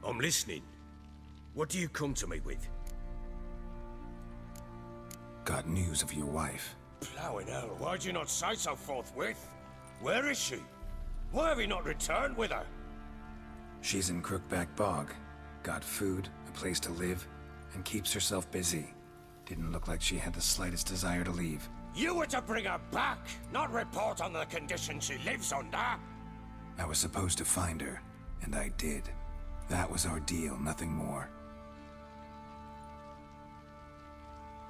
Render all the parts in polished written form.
I'm listening. What do you come to me with? Got news of your wife. Plowing hell, why'd you not say so forthwith? Where is she? Why have you not returned with her? She's in Crookback Bog. Got food, a place to live, and keeps herself busy. Didn't look like she had the slightest desire to leave. You were to bring her back, not report on the conditions she lives under. I was supposed to find her, and I did. That was our deal, nothing more.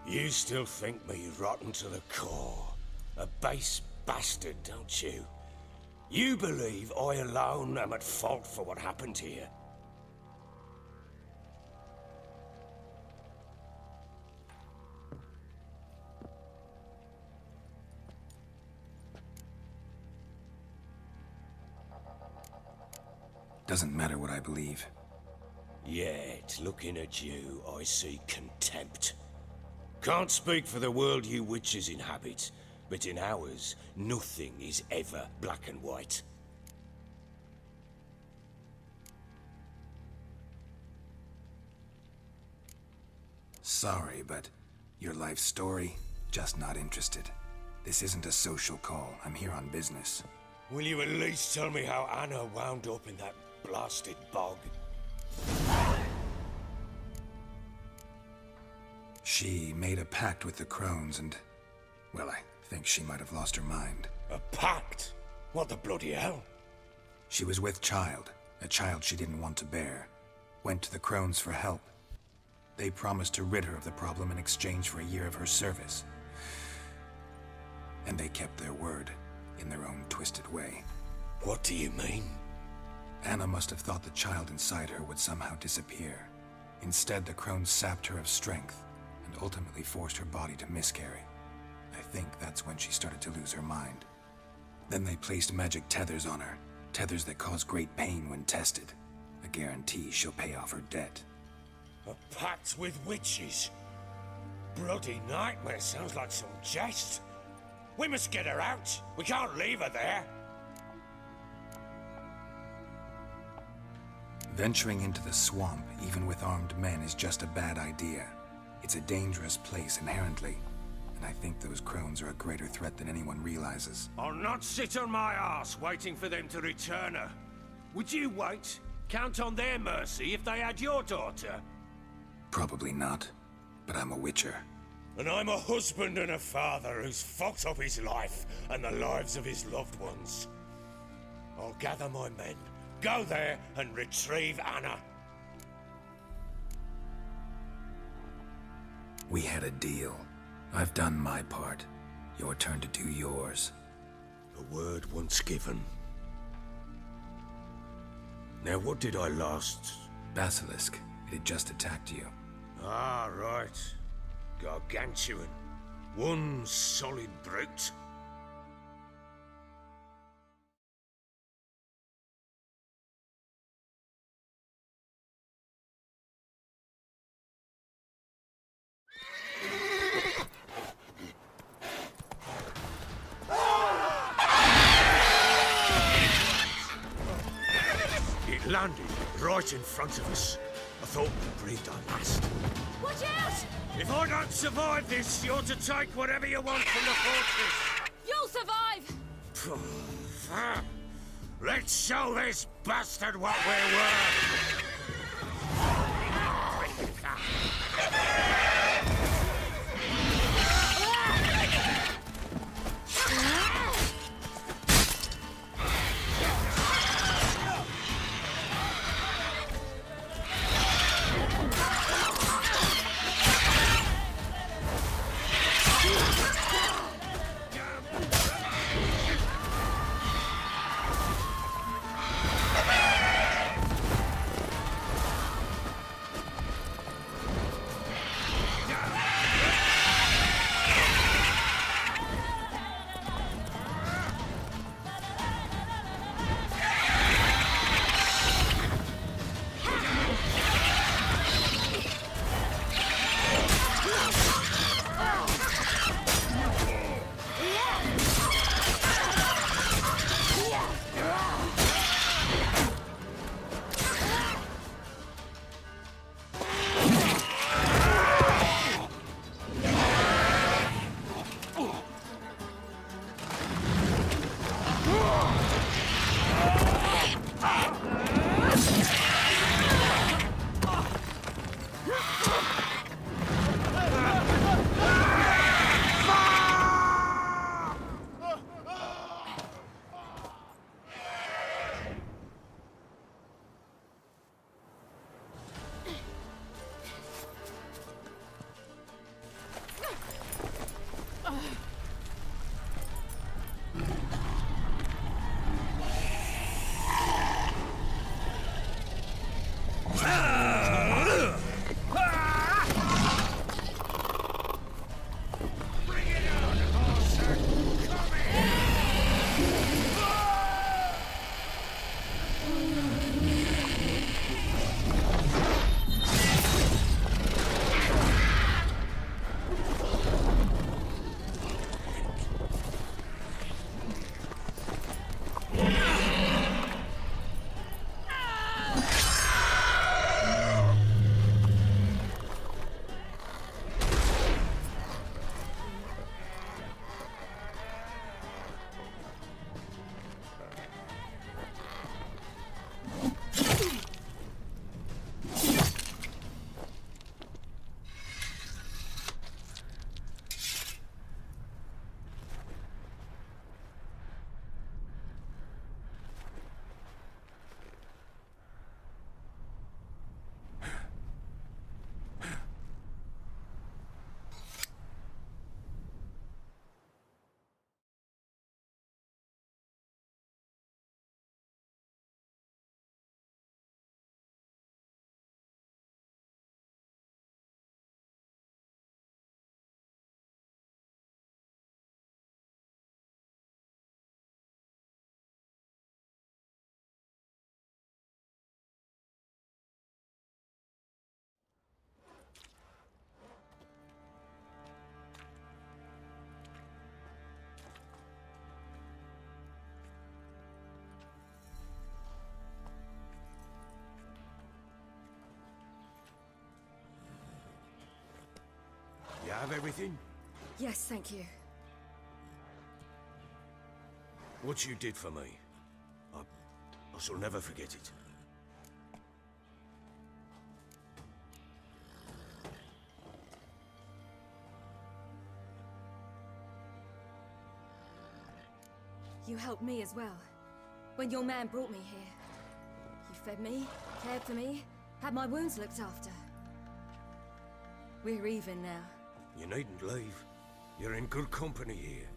You still think me rotten to the core. A base bastard, don't you? You believe I alone am at fault for what happened here. Doesn't matter what I believe. Yet, looking at you, I see contempt. Can't speak for the world you witches inhabit, but in ours, nothing is ever black and white. Sorry, but your life story, just not interested. This isn't a social call. I'm here on business. Will you at least tell me how Anna wound up in that blasted bog? She made a pact with the crones and... well, I think she might have lost her mind. A pact? What the bloody hell? She was with child, a child she didn't want to bear. Went to the crones for help. They promised to rid her of the problem in exchange for a year of her service. And they kept their word, in their own twisted way. What do you mean? Anna must have thought the child inside her would somehow disappear. Instead, the crones sapped her of strength, and ultimately forced her body to miscarry. I think that's when she started to lose her mind. Then they placed magic tethers on her, tethers that cause great pain when tested. A guarantee she'll pay off her debt. A pact with witches? Bloody nightmare, sounds like some jest. We must get her out. We can't leave her there. Venturing into the swamp, even with armed men, is just a bad idea. It's a dangerous place inherently, and I think those crones are a greater threat than anyone realizes. I'll not sit on my ass waiting for them to return her. Would you wait? Count on their mercy if they had your daughter? Probably not, but I'm a witcher. And I'm a husband and a father who's fucked up his life and the lives of his loved ones. I'll gather my men, go there and retrieve Anna. We had a deal. I've done my part. Your turn to do yours. A word once given. Now what did I last... Basilisk. It had just attacked you. Ah, right. Gargantuan. One solid brute. It landed right in front of us. I thought we breathed our last. Watch out! If I don't survive this, you're to take whatever you want from the fortress. You'll survive! Let's show this bastard what we're worth. You have everything? Yes, thank you. What you did for me, I shall never forget it. You helped me as well. When your man brought me here. You fed me, cared for me, had my wounds looked after. We're even now. You needn't leave. You're in good company here.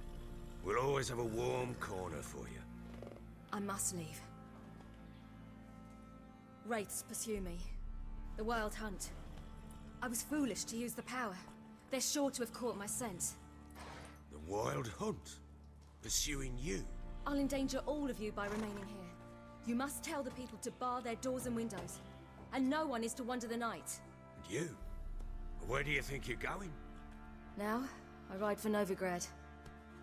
We'll always have a warm corner for you. I must leave. Wraiths pursue me. The Wild Hunt. I was foolish to use the power. They're sure to have caught my scent. The Wild Hunt? Pursuing you? I'll endanger all of you by remaining here. You must tell the people to bar their doors and windows. And no one is to wander the night. And you? Where do you think you're going? Now, I ride for Novigrad.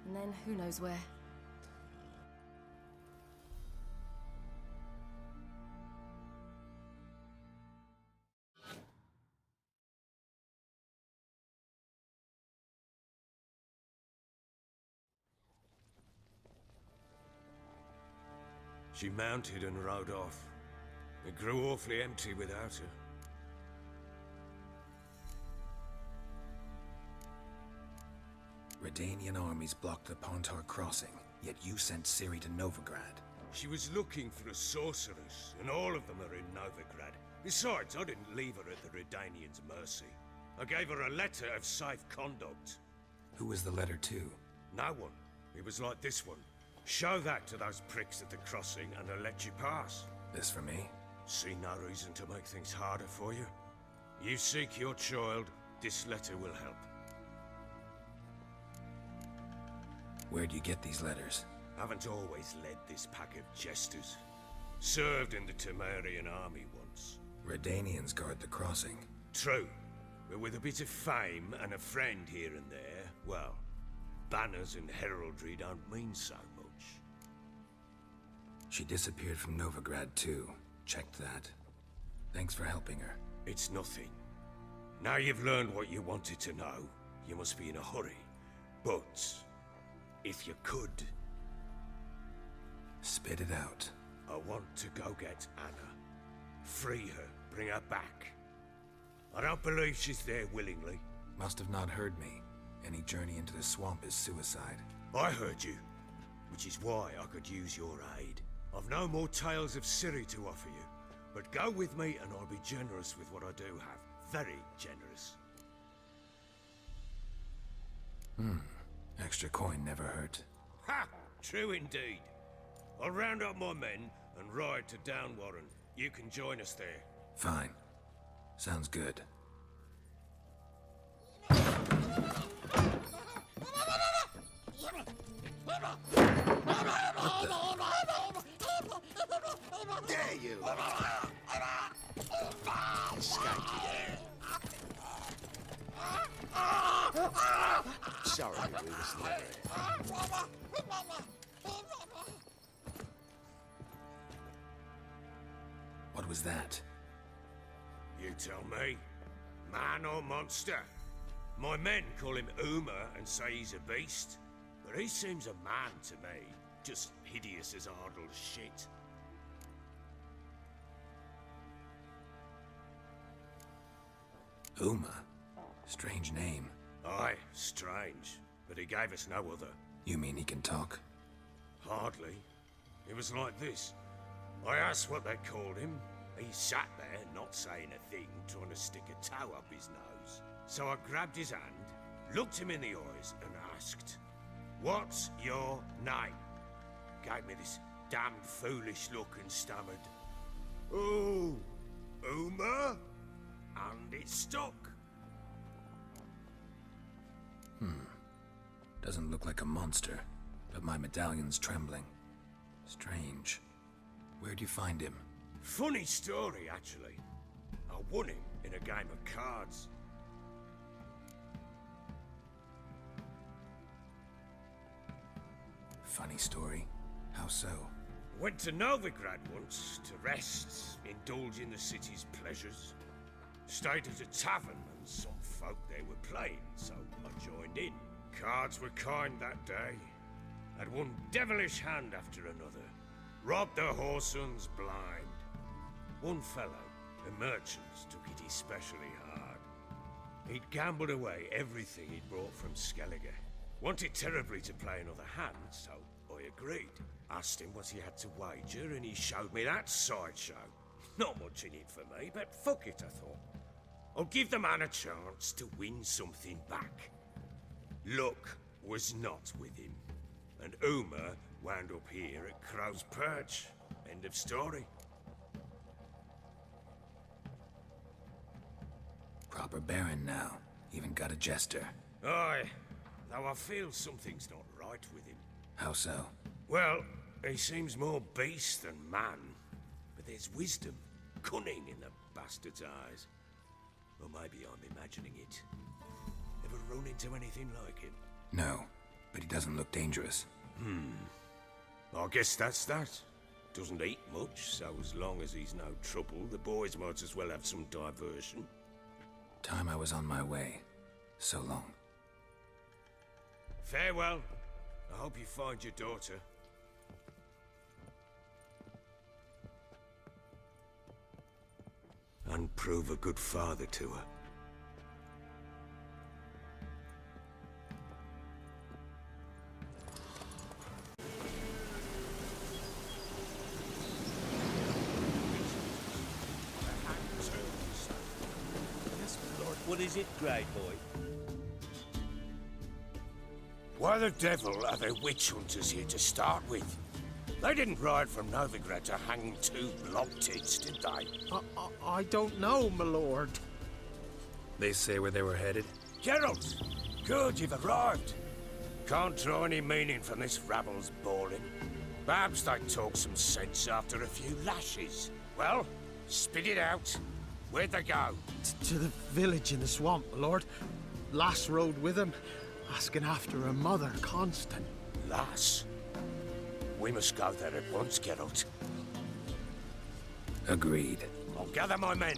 And then, who knows where. She mounted and rode off. It grew awfully empty without her. Redanian armies blocked the Pontar crossing, yet you sent Ciri to Novigrad. She was looking for a sorceress, and all of them are in Novigrad. Besides, I didn't leave her at the Redanians' mercy. I gave her a letter of safe conduct. Who was the letter to? No one. It was like this one. Show that to those pricks at the crossing and they'll let you pass. This for me? See no reason to make things harder for you. You seek your child, this letter will help. Where do you get these letters? Haven't always led this pack of jesters. Served in the Temerian army once. Redanians guard the crossing. True, but with a bit of fame and a friend here and there, well, banners and heraldry don't mean so much. She disappeared from Novigrad too. Checked that. Thanks for helping her. It's nothing. Now you've learned what you wanted to know, you must be in a hurry. But, if you could... Spit it out. I want to go get Anna. Free her, bring her back. I don't believe she's there willingly. Must have not heard me. Any journey into the swamp is suicide. I heard you, which is why I could use your aid. I've no more tales of Ciri to offer you, but go with me and I'll be generous with what I do have. Very generous. Extra coin never hurt. Ha! True indeed. I'll round up my men and ride to Downwarren. You can join us there. Fine. Sounds good. There you are. Skanky there. Sorry, we was never. What was that? You tell me. Man or monster? My men call him Uma and say he's a beast, but he seems a man to me. Just hideous as Ardle's shit. Uma? Strange name. Aye, strange. But he gave us no other. You mean he can talk? Hardly. It was like this. I asked what they called him. He sat there, not saying a thing, trying to stick a toe up his nose. So I grabbed his hand, looked him in the eyes, and asked, "What's your name?" Gave me this damned foolish look and stammered, "Oh, Uma?" And it stuck. Doesn't look like a monster, but my medallion's trembling. Strange. Where'd you find him? Funny story, actually. I won him in a game of cards. Funny story. How so? Went to Novigrad once to rest, indulge in the city's pleasures. Stayed at a tavern and some folk there were playing, so I joined in. Cards were kind that day. Had one devilish hand after another. Robbed the whoresons blind. One fellow, a merchant, took it especially hard. He'd gambled away everything he'd brought from Skellige. Wanted terribly to play another hand, so I agreed. Asked him what he had to wager, and he showed me that sideshow. Not much in it for me, but fuck it, I thought. I'll give the man a chance to win something back. Luck was not with him, and Uma wound up here at Crow's Perch. End of story. Proper baron now. Even got a jester. Aye, though I feel something's not right with him. How so? Well, he seems more beast than man, but there's wisdom, cunning in the bastard's eyes. Or maybe I'm imagining it. Ever run into anything like him? No, but he doesn't look dangerous. I guess that's that. Doesn't eat much, so as long as he's no trouble, the boys might as well have some diversion. Time I was on my way. So long. Farewell. I hope you find your daughter. And prove a good father to her. What is it, Grey Boy? Why the devil are there witch hunters here to start with? They didn't ride from Novigrad to hang two blob-tits, did they? I don't know, my lord. They say where they were headed? Geralt! Good, you've arrived. Can't draw any meaning from this rabble's bawling. Perhaps they talk some sense after a few lashes. Well, spit it out. Where'd they go? To the village in the swamp, my lord. Lass rode with him, asking after her mother, Constant. Lass? We must go there at once, Geralt. Agreed. I'll gather my men.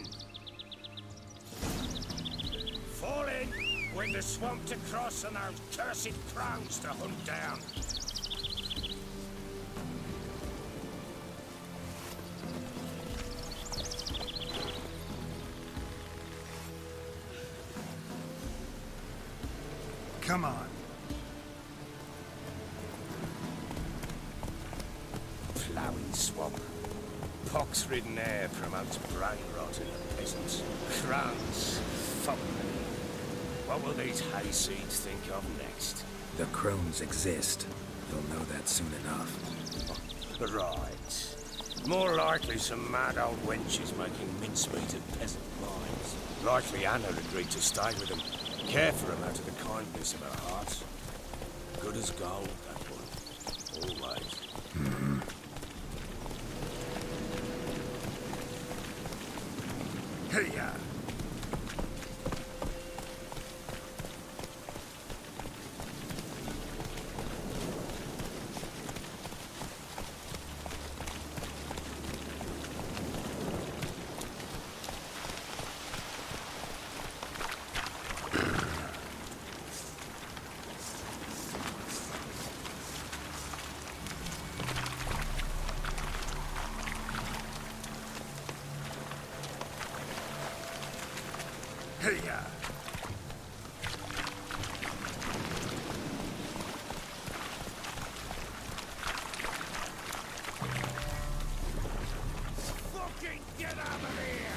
Fall in! We've the swamp to cross and those cursed crows to hunt down. Come on. Ploughing swamp. Pox-ridden air promotes brain rot in the peasants. Crowns. Fuck me. What will these hayseeds think of next? The crones exist. You'll know that soon enough. Right. More likely some mad old wenches making mincemeat of peasant minds. Likely Anna agreed to stay with them. Care for him out of the kindness of her heart. Good as gold, that one. Always. Hey-ya! Hey-ya! Fucking get out of here!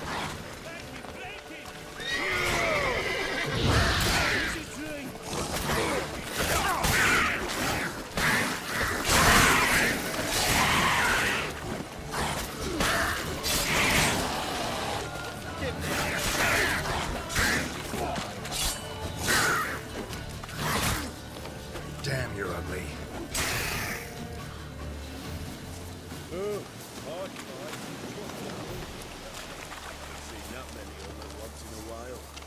Damn, you're ugly.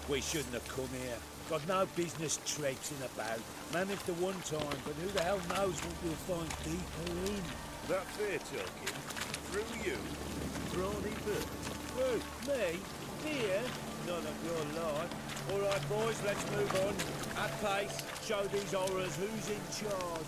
We shouldn't have come here. Got no business traipsing about. Managed at one time, but who the hell knows what we'll find deeper in. That fair talking? Through you? Brawny bird? Who? Me? Here? None of your life. All right, boys, let's move on. At pace, show these horrors who's in charge.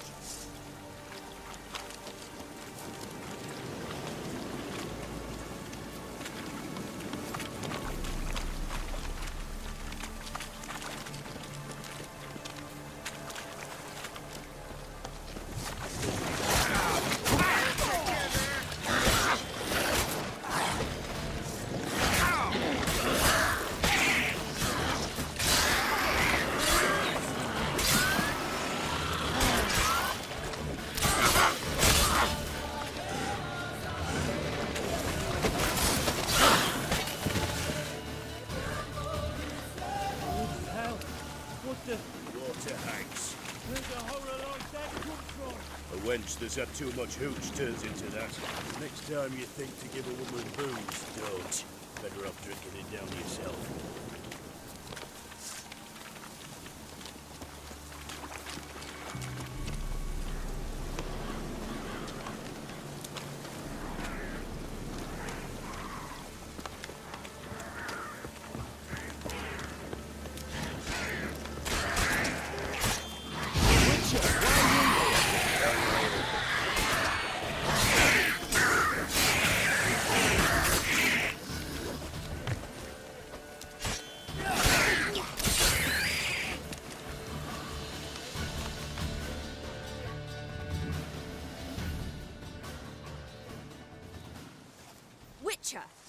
That's had too much hooch turns into that. Next time you think to give a woman booze, don't. Better off drinking it down yourself.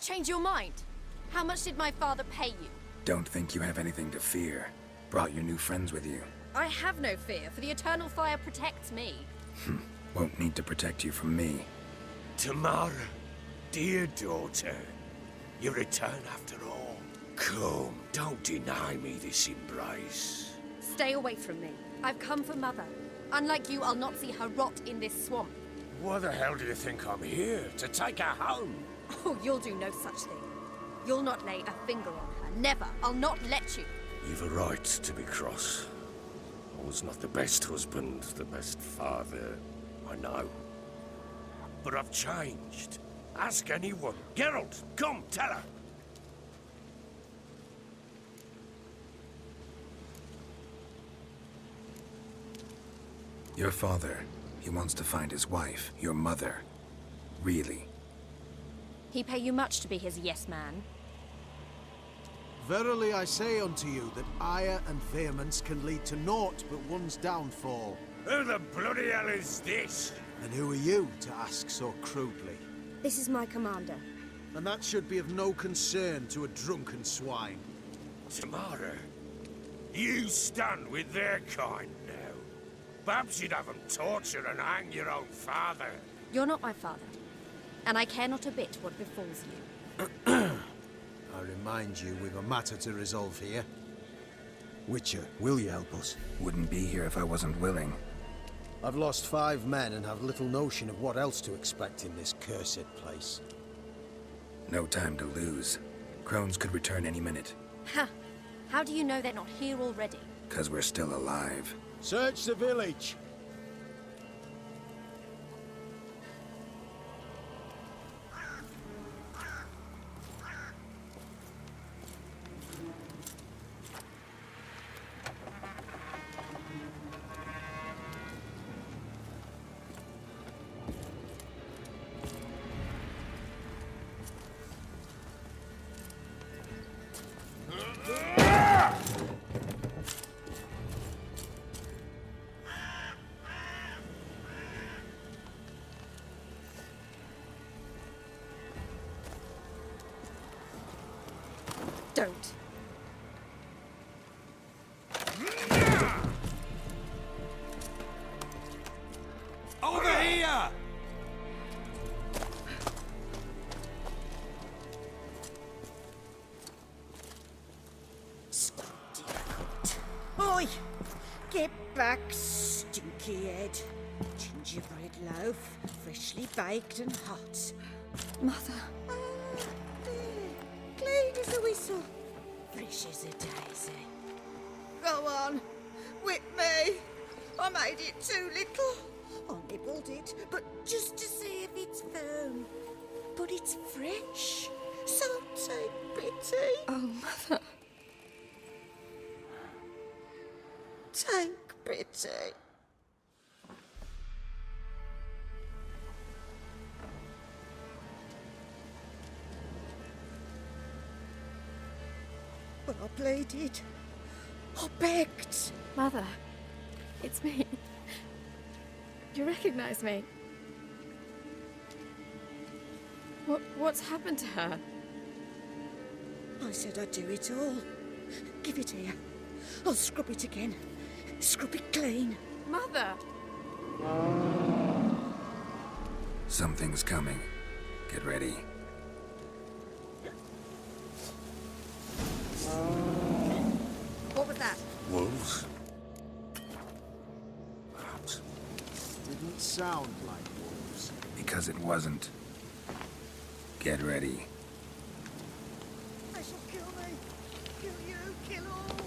Change your mind. How much did my father pay you? Don't think you have anything to fear. Brought your new friends with you. I have no fear, for the eternal fire protects me. Won't need to protect you from me. Tamara, dear daughter, you return after all. Come, don't deny me this embrace. Stay away from me. I've come for Mother. Unlike you, I'll not see her rot in this swamp. Why the hell do you think I'm here? To take her home? Oh, you'll do no such thing. You'll not lay a finger on her. Never. I'll not let you. You've a right to be cross. I was not the best husband, the best father, I know. But I've changed. Ask anyone. Geralt, come, tell her. Your father, he wants to find his wife, your mother. Really. He pay you much to be his yes man. Verily I say unto you that ire and vehemence can lead to naught but one's downfall. Who the bloody hell is this? And who are you to ask so crudely? This is my commander. And that should be of no concern to a drunken swine. Tamara, you stand with their kind now. Perhaps you'd have them torture and hang your own father. You're not my father. And I care not a bit what befalls you. I remind you, we've a matter to resolve here. Witcher, will you help us? Wouldn't be here if I wasn't willing. I've lost 5 men and have little notion of what else to expect in this cursed place. No time to lose. Crones could return any minute. Ha! How do you know they're not here already? 'Cause we're still alive. Search the village! Don't. Over here! Oi! Get back, stinky head. Gingerbread loaf, freshly baked and hot. Mother. Ah, there. Clean as a whistle. Fresh as a daisy. Go on. Whip me. I made it too little. I nibbled it, but just to see if it's firm. But it's fresh. So take pity. Oh, Mother. Thank pity. But I pleaded. I begged. Mother, it's me. You recognize me? What's happened to her? I said I'd do it all. Give it here. I'll scrub it again. Scrub it clean. Mother! Something's coming. Get ready. What was that? Wolves? Perhaps. Didn't sound like wolves. Because it wasn't. Get ready. They shall kill me. Kill you. Kill all.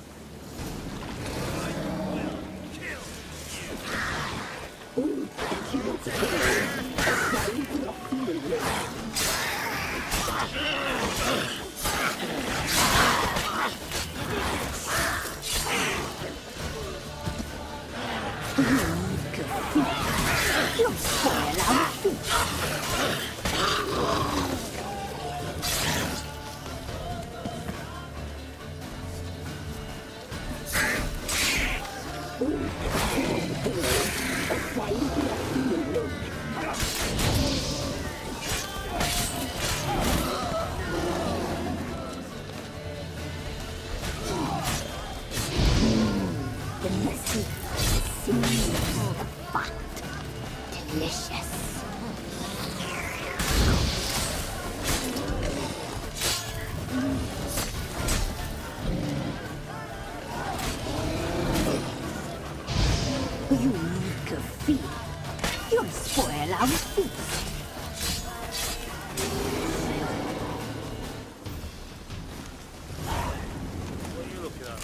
What are you looking at?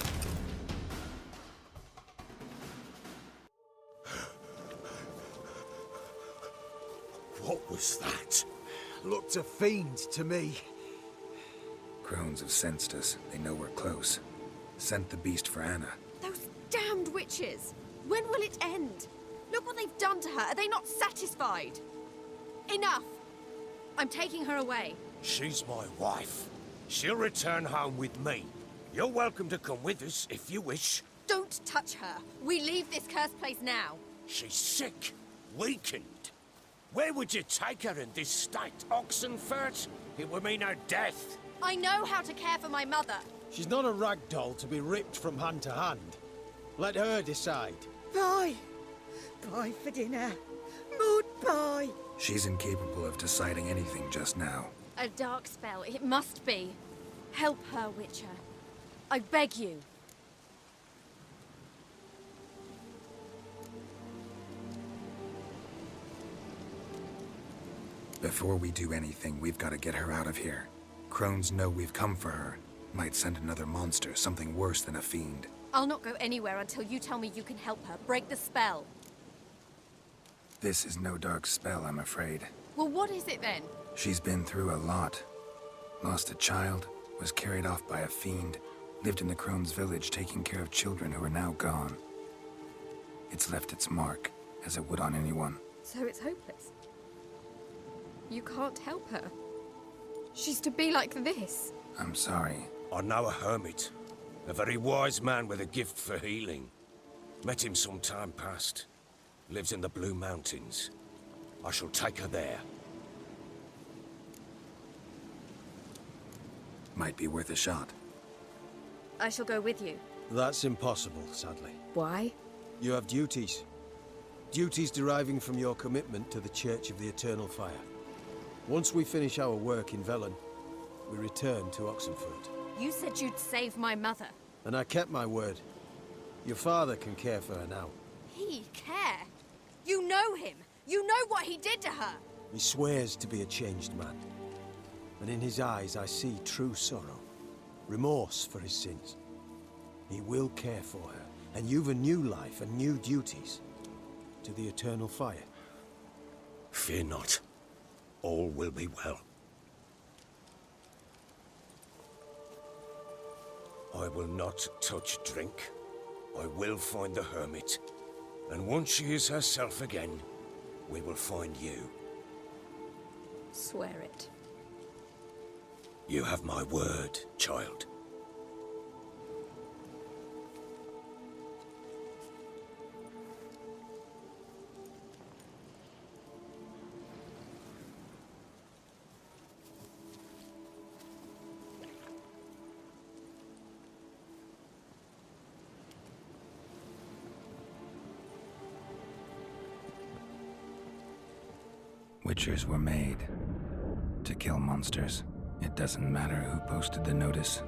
What was that? Looked a fiend to me. Crones have sensed us. They know we're close. Sent the beast for Anna. Those damned witches! When will it end? Look what they've done to her. Are they not satisfied? Enough! I'm taking her away. She's my wife. She'll return home with me. You're welcome to come with us if you wish. Don't touch her. We leave this cursed place now. She's sick, weakened. Where would you take her in this state? Oxenfurt? It would mean her death. I know how to care for my mother. She's not a rag doll to be ripped from hand to hand. Let her decide. Pie. Pie for dinner. Mud pie. She's incapable of deciding anything just now. A dark spell. It must be. Help her, Witcher. I beg you. Before we do anything, we've got to get her out of here. Crones know we've come for her. Might send another monster, something worse than a fiend. I'll not go anywhere until you tell me you can help her. Break the spell. This is no dark spell, I'm afraid. Well, what is it then? She's been through a lot. Lost a child, was carried off by a fiend, lived in the Crone's village taking care of children who are now gone. It's left its mark, as it would on anyone. So it's hopeless. You can't help her. She's to be like this. I'm sorry. I know a hermit. A very wise man with a gift for healing. Met him some time past. Lives in the Blue Mountains. I shall take her there. Might be worth a shot. I shall go with you. That's impossible, sadly. Why? You have duties. Duties deriving from your commitment to the Church of the Eternal Fire. Once we finish our work in Velen, we return to Oxenfurt. You said you'd save my mother. And I kept my word. Your father can care for her now. He care? You know him. You know what he did to her. He swears to be a changed man. And in his eyes I see true sorrow. Remorse for his sins. He will care for her. And you've a new life and new duties. To the Eternal Fire. Fear not. All will be well. I will not touch drink. I will find the hermit. And once she is herself again, we will find you. Swear it. You have my word, child. Witchers were made to kill monsters. It doesn't matter who posted the notice.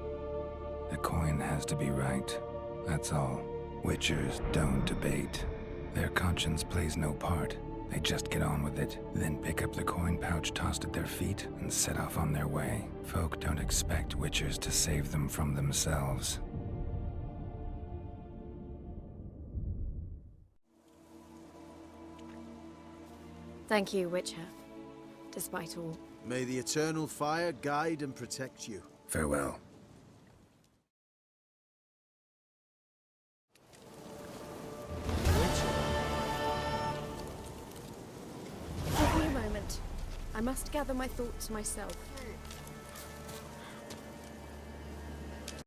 The coin has to be right. That's all. Witchers don't debate. Their conscience plays no part. They just get on with it, then pick up the coin pouch tossed at their feet and set off on their way. Folk don't expect witchers to save them from themselves. Thank you, Witcher. Despite all. May the eternal fire guide and protect you. Farewell. Give me a moment. I must gather my thoughts myself.